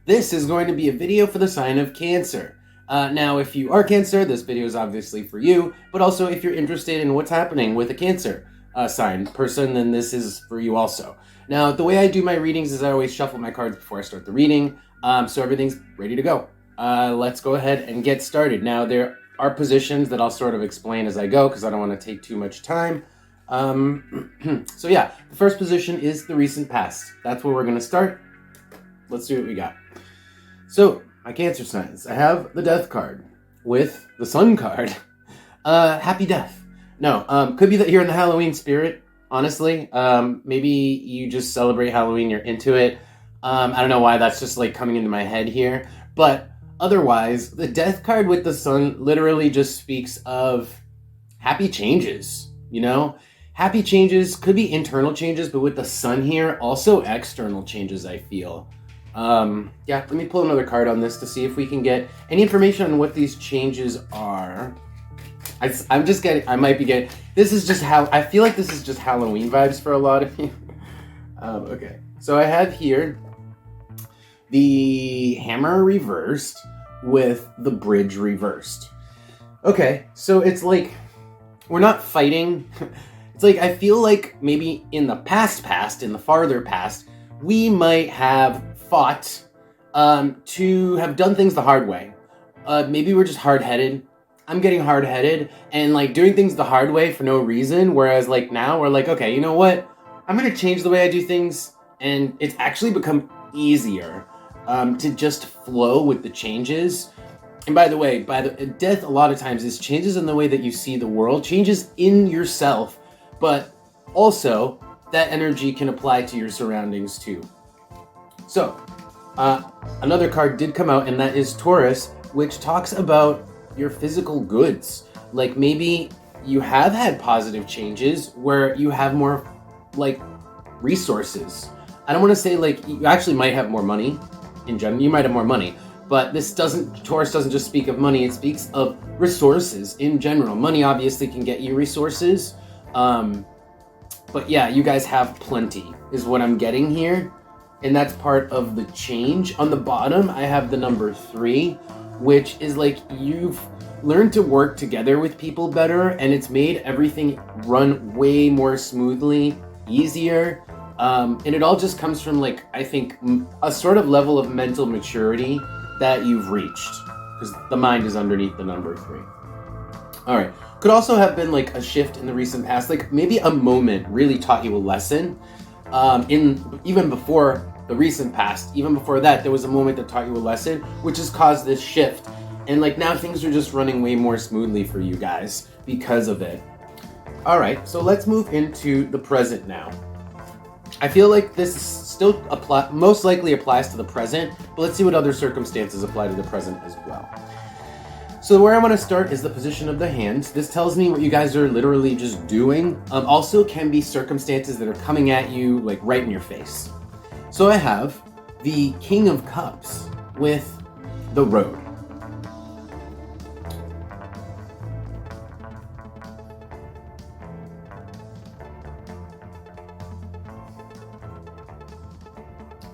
This is going to be a video for the sign of Cancer. Now, if you are Cancer, this video is obviously for you, but also if you're interested in what's happening with a Cancer sign person, then this is for you also. Now, the way I do my readings is I always shuffle my cards before I start the reading, so everything's ready to go. Let's go ahead and get started. Now, there are positions that I'll sort of explain as I go because I don't want to take too much time. So yeah, the first position is the recent past. That's where we're going to start. Let's see what we got. So, my Cancer signs. I have the Death card with the Sun card. Happy death. No, could be that you're in the Halloween spirit, honestly. Maybe you just celebrate Halloween, you're into it. I don't know why that's just like coming into my head here. But otherwise, the Death card with the Sun literally just speaks of happy changes, you know? Happy changes, could be internal changes, but with the Sun here, also external changes, I feel. Yeah, let me pull another card on this to see if we can get any information on what these changes are. I might be getting, this is just how, I feel like this is just Halloween vibes for a lot of you. Okay, so I have here the hammer reversed with the bridge reversed. Okay, so it's like, we're not fighting. It's like, I feel like maybe in the past, in the farther past, we might have fought to have done things the hard way. Maybe we're just hard-headed. I'm getting hard-headed and like doing things the hard way for no reason. Whereas like now we're like, okay, you know what? I'm gonna change the way I do things, and it's actually become easier to just flow with the changes. And by the way, death a lot of times is changes in the way that you see the world, changes in yourself, but also that energy can apply to your surroundings too. So, another card did come out, and that is Taurus, which talks about your physical goods. Like maybe you have had positive changes where you have more like resources. I don't want to say like you actually might have more money in general. You might have more money, but Taurus doesn't just speak of money. It speaks of resources in general. Money obviously can get you resources. But yeah, you guys have plenty is what I'm getting here. And that's part of the change. On the bottom, I have the number 3, which is like you've learned to work together with people better, and it's made everything run way more smoothly, easier. And it all just comes from like, I think, a sort of level of mental maturity that you've reached, because the mind is underneath the number 3. All right. Could also have been like a shift in the recent past, like maybe a moment really taught you a lesson. Even before the recent past, even before that, there was a moment that taught you a lesson, which has caused this shift. And like now things are just running way more smoothly for you guys because of it. All right, so let's move into the present now. I feel like this still most likely applies to the present, but let's see what other circumstances apply to the present as well. So where I want to start is the position of the hands. This tells me what you guys are literally just doing. Also can be circumstances that are coming at you like right in your face. So I have the King of Cups with the Road.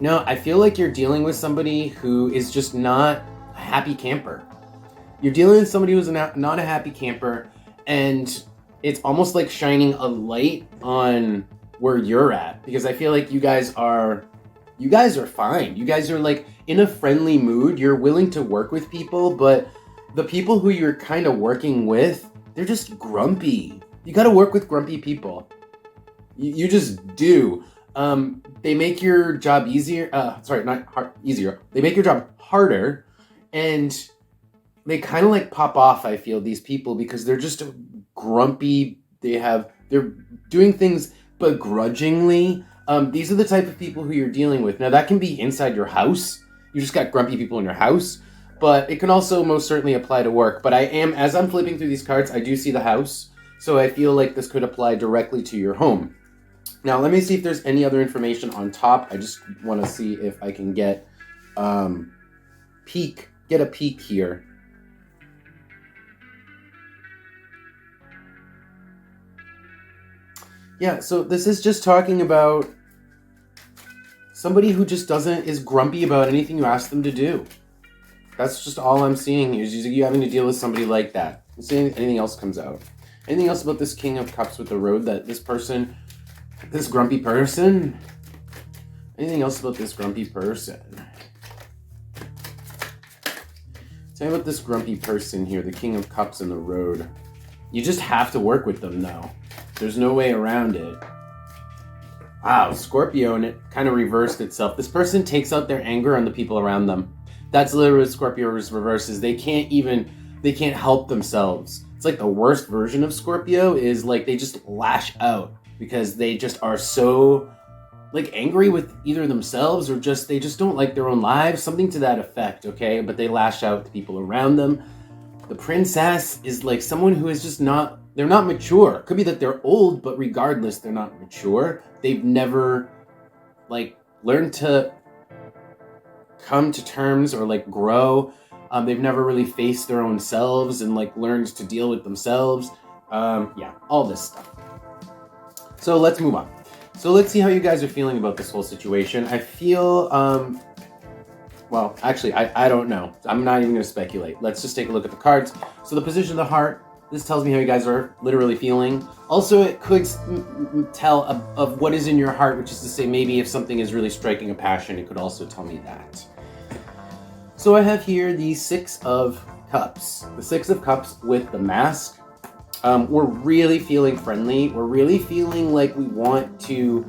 Now, I feel like you're dealing with somebody who is just not a happy camper. You're dealing with somebody who's not a happy camper, and it's almost like shining a light on where you're at, because I feel like you guys are fine. You guys are like in a friendly mood. You're willing to work with people, but the people who you're kind of working with, they're just grumpy. You got to work with grumpy people. You just do. They make your job easier. Easier. They make your job harder, and they kind of like pop off, I feel, these people, because they're just grumpy. They're doing things begrudgingly. These are the type of people who you're dealing with. Now, that can be inside your house. You just got grumpy people in your house, but it can also most certainly apply to work. But as I'm flipping through these cards, I do see the house, so I feel like this could apply directly to your home. Now, let me see if there's any other information on top. I just want to see if I can get a peek here. Yeah, so this is just talking about somebody who just is grumpy about anything you ask them to do. That's just all I'm seeing here, is you having to deal with somebody like that. Let's see if anything else comes out. Anything else about this King of Cups with the Road that this grumpy person? Anything else about this grumpy person? Tell me about this grumpy person here, the King of Cups and the Road. You just have to work with them now. There's no way around it. Wow, Scorpio, and it kind of reversed itself. This person takes out their anger on the people around them. That's literally what Scorpio's reverses. They can't help themselves. It's like the worst version of Scorpio is like they just lash out because they just are so like angry with either themselves or they just don't like their own lives, something to that effect, okay? But they lash out to people around them. The Princess is like someone who is just they're not mature. Could be that they're old, but regardless, they're not mature. They've never like learned to come to terms or like grow. They've never really faced their own selves and like learned to deal with themselves. Yeah, all this stuff. So let's move on. So let's see how you guys are feeling about this whole situation. I feel, well, actually, I don't know. I'm not even going to speculate. Let's just take a look at the cards. So the position of the heart, this tells me how you guys are literally feeling. Also, it could tell of what is in your heart, which is to say maybe if something is really striking a passion, it could also tell me that. So I have here the Six of Cups. The Six of Cups with the mask. We're really feeling friendly. We're really feeling like we want to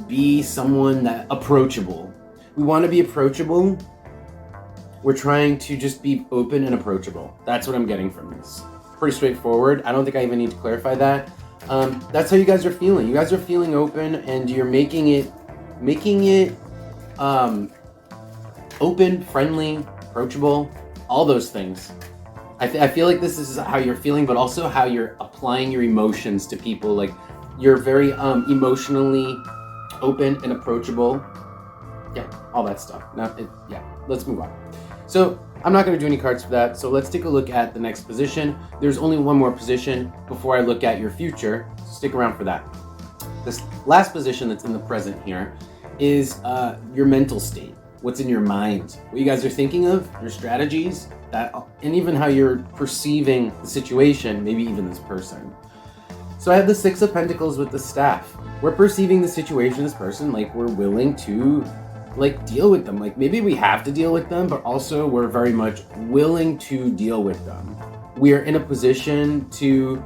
be someone that approachable. We want to be approachable. We're trying to just be open and approachable. That's what I'm getting from this. Pretty straightforward. I don't think I even need to clarify that. That's how you guys are feeling. You guys are feeling open and you're making it open, friendly, approachable, all those things. I feel like this is how you're feeling, but also how you're applying your emotions to people. Like you're very emotionally open and approachable. Yeah, all that stuff. Yeah, let's move on. So I'm not going to do any cards for that. So let's take a look at the next position. There's only one more position before I look at your future. So stick around for that. This last position that's in the present here is your mental state. What's in your mind, what you guys are thinking of, your strategies, and even how you're perceiving the situation, maybe even this person. So I have the Six of Pentacles with the Staff. We're perceiving the situation, this person, like we're willing to like deal with them. Like maybe we have to deal with them, but also we're very much willing to deal with them. We're in a position to,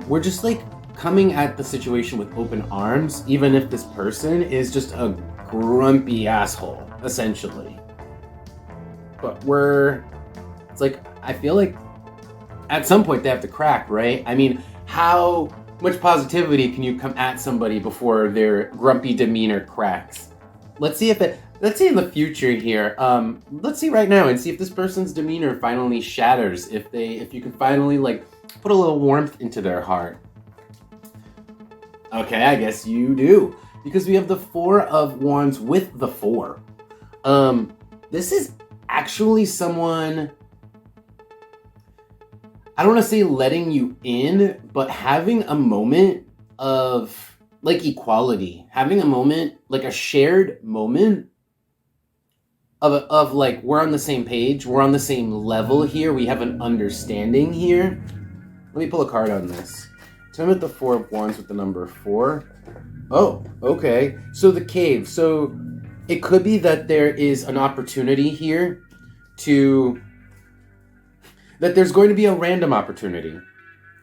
we're just like coming at the situation with open arms, even if this person is just a grumpy asshole, essentially. But it's like, I feel like at some point they have to crack, right? I mean, how much positivity can you come at somebody before their grumpy demeanor cracks? Let's see in the future here. Let's see right now and see if this person's demeanor finally shatters. If you can finally like put a little warmth into their heart. Okay, I guess you do. Because we have the Four of Wands with the Four. This is actually someone, I don't want to say letting you in, but having a moment of like equality, having a moment, like a shared moment of like, we're on the same page, we're on the same level here, we have an understanding here. Let me pull a card on this. Tell me about the Four of Wands with the number 4. Oh, okay. So the cave. So it could be that there is an opportunity here that there's going to be a random opportunity,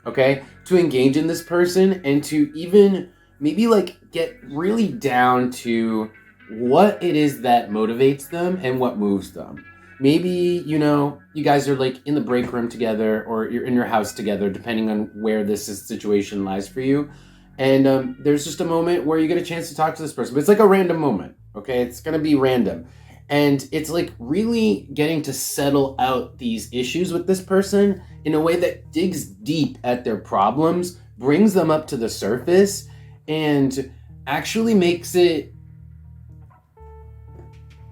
okay, to engage in this person and to even maybe like get really down to what it is that motivates them and what moves them. Maybe, you know, you guys are like in the break room together or you're in your house together, depending on where this situation lies for you. And there's just a moment where you get a chance to talk to this person. But it's like a random moment, okay? It's going to be random. And it's like really getting to settle out these issues with this person in a way that digs deep at their problems, brings them up to the surface, and actually makes it,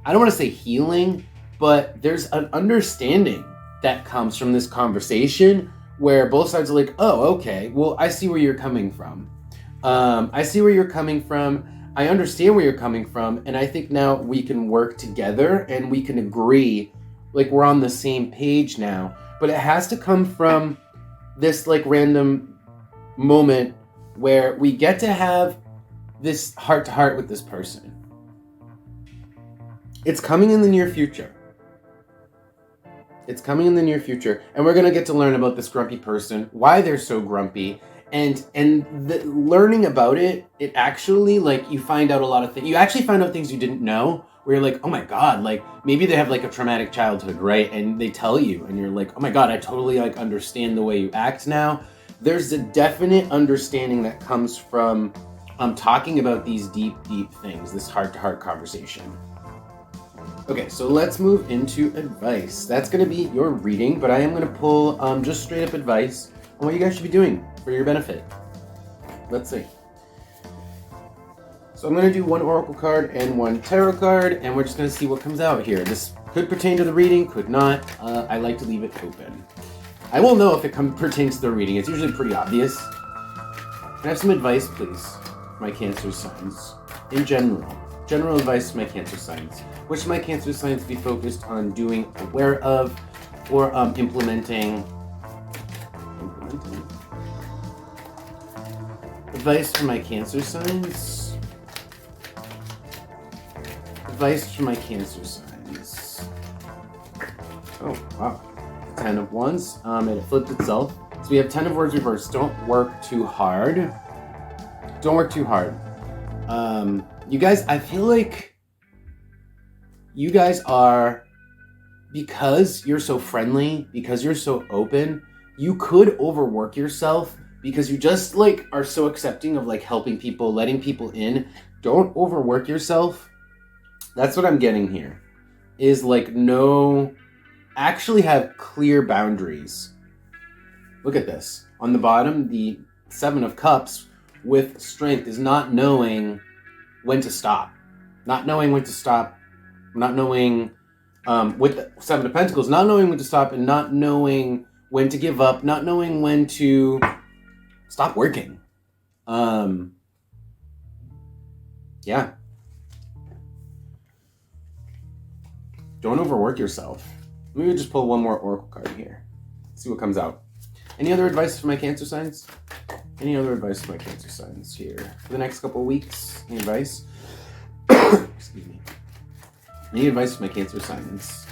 I don't want to say healing, but there's an understanding that comes from this conversation where both sides are like, oh, okay, well, I see where you're coming from. I see where you're coming from. I understand where you're coming from, and I think now we can work together and we can agree, like we're on the same page now. But it has to come from this like random moment where we get to have this heart-to-heart with this person. It's coming in the near future. It's coming in the near future, and we're going to get to learn about this grumpy person, why they're so grumpy, and learning about it, it actually, like, you find out a lot of things. You actually find out things you didn't know, where you're like, oh my god, like, maybe they have, like, a traumatic childhood, right? And they tell you, and you're like, oh my god, I totally, like, understand the way you act now. There's a definite understanding that comes from talking about these deep, deep things, this heart-to-heart conversation. Okay, so let's move into advice. That's going to be your reading, but I am going to pull just straight up advice on what you guys should be doing for your benefit. Let's see. So I'm going to do one oracle card and one tarot card, and we're just going to see what comes out here. This could pertain to the reading, could not. I like to leave it open. I will know if it pertains to the reading. It's usually pretty obvious. Can I have some advice, please, for my Cancer signs in general? General advice to my Cancer signs. What should my Cancer signs be focused on doing, aware of, or implementing? Advice for my Cancer signs. Advice for my Cancer signs. Oh, wow. 10 of Wands. And it flipped itself. So we have 10 of Wands reversed. Don't work too hard. Don't work too hard. You guys, I feel like you guys are, because you're so friendly, because you're so open, you could overwork yourself because you just like are so accepting of like helping people, letting people in. Don't overwork yourself. That's what I'm getting here. Is like actually have clear boundaries. Look at this. On the bottom, the 7 of Cups with strength is not knowing when to stop. Not knowing when to stop. Not knowing, with the 7 of Pentacles, not knowing when to stop and not knowing when to give up, not knowing when to stop working. Yeah. Don't overwork yourself. Let me just pull one more oracle card here. See what comes out. Any other advice for my Cancer signs? Any other advice for my Cancer signs here for the next couple of weeks? Any advice? Excuse me. Any advice for my Cancer signs?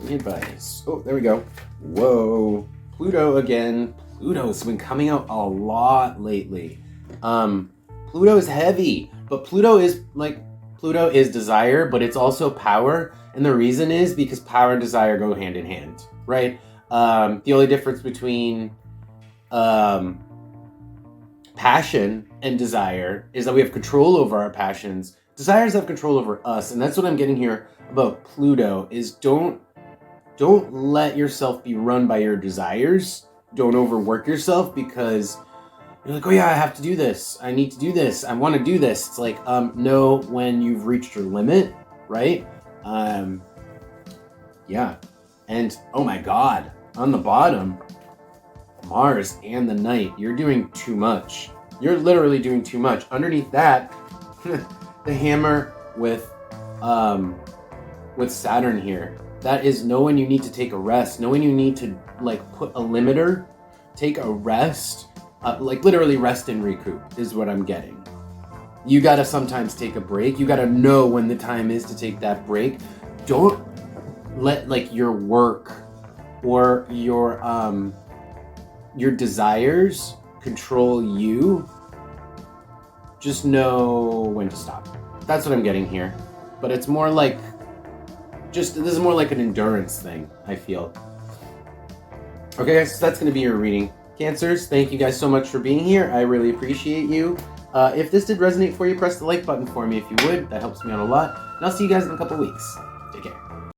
Any advice? Oh, there we go. Whoa. Pluto again. Pluto's been coming out a lot lately. Pluto is heavy, but Pluto is desire, but it's also power. And the reason is because power and desire go hand in hand, right? The only difference between passion and desire is that we have control over our passions. Desires have control over us, and that's what I'm getting here about Pluto, is don't let yourself be run by your desires. Don't overwork yourself because you're like, oh yeah, I have to do this. I need to do this. I want to do this. It's like, know when you've reached your limit, right? Yeah. And, oh my God, on the bottom, Mars and the Knight, you're doing too much. You're literally doing too much. Underneath that, the hammer with Saturn here. That is know when you need to take a rest. Know when you need to, like, put a limiter, take a rest, like, literally rest and recoup is what I'm getting. You gotta sometimes take a break. You gotta know when the time is to take that break. Don't let, like, your work or your desires control you. Just know when to stop. That's what I'm getting here. But it's more like, this is more like an endurance thing, I feel. Okay, guys, so that's going to be your reading. Cancers, thank you guys so much for being here. I really appreciate you. If this did resonate for you, press the like button for me if you would. That helps me out a lot. And I'll see you guys in a couple weeks. Take care.